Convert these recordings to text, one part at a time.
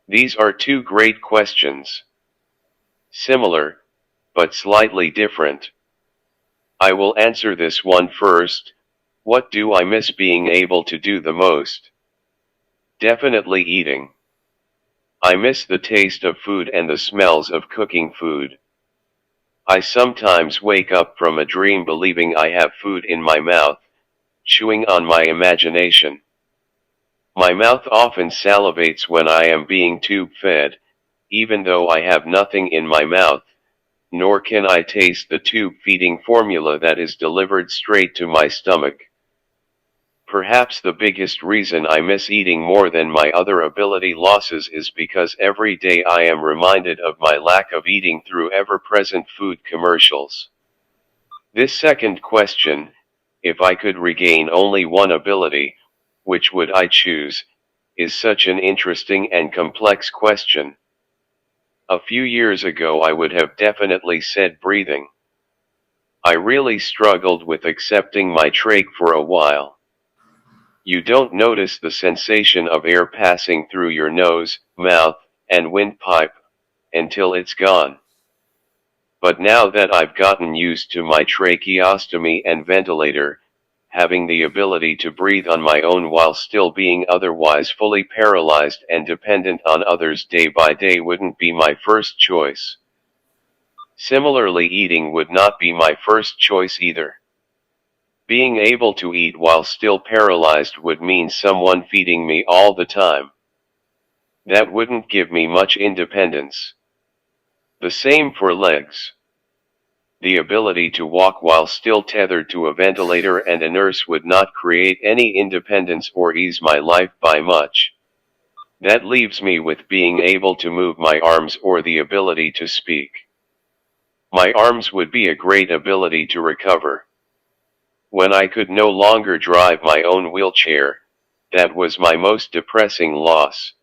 These are two great questions. Similar, but slightly different. I will answer this one first. What do I miss being able to do the most? Definitely eating. I miss the taste of food and the smells of cooking food. I sometimes wake up from a dream believing I have food in my mouth, chewing on my imagination. My mouth often salivates when I am being tube-fed, even though I have nothing in my mouth, nor can I taste the tube-feeding formula that is delivered straight to my stomach. Perhaps the biggest reason I miss eating more than my other ability losses is because every day I am reminded of my lack of eating through ever-present food commercials. This second question, if I could regain only one ability, which would I choose, is such an interesting and complex question. A few years ago I would have definitely said breathing. I really struggled with accepting my trach for a while. You don't notice the sensation of air passing through your nose, mouth, and windpipe, until it's gone. But now that I've gotten used to my tracheostomy and ventilator, having the ability to breathe on my own while still being otherwise fully paralyzed and dependent on others day by day wouldn't be my first choice. Similarly, eating would not be my first choice either. Being able to eat while still paralyzed would mean someone feeding me all the time. That wouldn't give me much independence. The same for legs. The ability to walk while still tethered to a ventilator and a nurse would not create any independence or ease my life by much. That leaves me with being able to move my arms or the ability to speak. My arms would be a great ability to recover. When I could no longer drive my own wheelchair, that was my most depressing loss.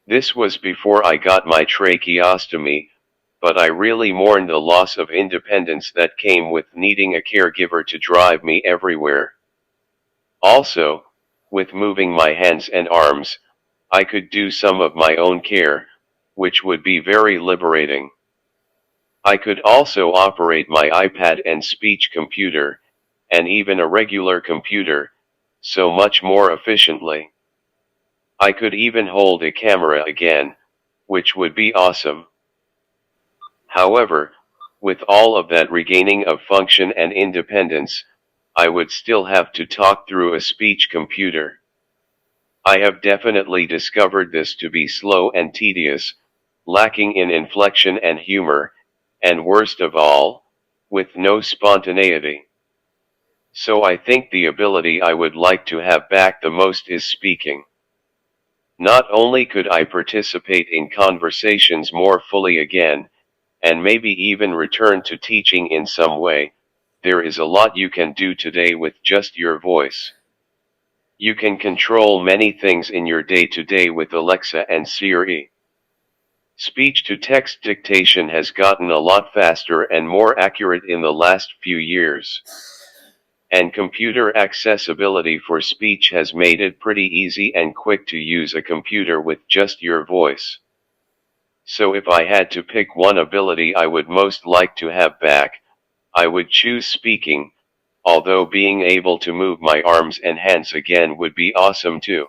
This was before I got my tracheostomy, but I really mourned the loss of independence that came with needing a caregiver to drive me everywhere. Also, with moving my hands and arms, I could do some of my own care, which would be very liberating. I could also operate my iPad and speech computer, and even a regular computer, so much more efficiently. I could even hold a camera again, which would be awesome. However, with all of that regaining of function and independence, I would still have to talk through a speech computer. I have definitely discovered this to be slow and tedious, lacking in inflection and humor, and worst of all, with no spontaneity. So I think the ability I would like to have back the most is speaking. Not only could I participate in conversations more fully again, and maybe even return to teaching in some way, there is a lot you can do today with just your voice. You can control many things in your day-to-day with Alexa and Siri. Speech-to-text dictation has gotten a lot faster and more accurate in the last few years. And computer accessibility for speech has made it pretty easy and quick to use a computer with just your voice. So if I had to pick one ability I would most like to have back, I would choose speaking, although being able to move my arms and hands again would be awesome too.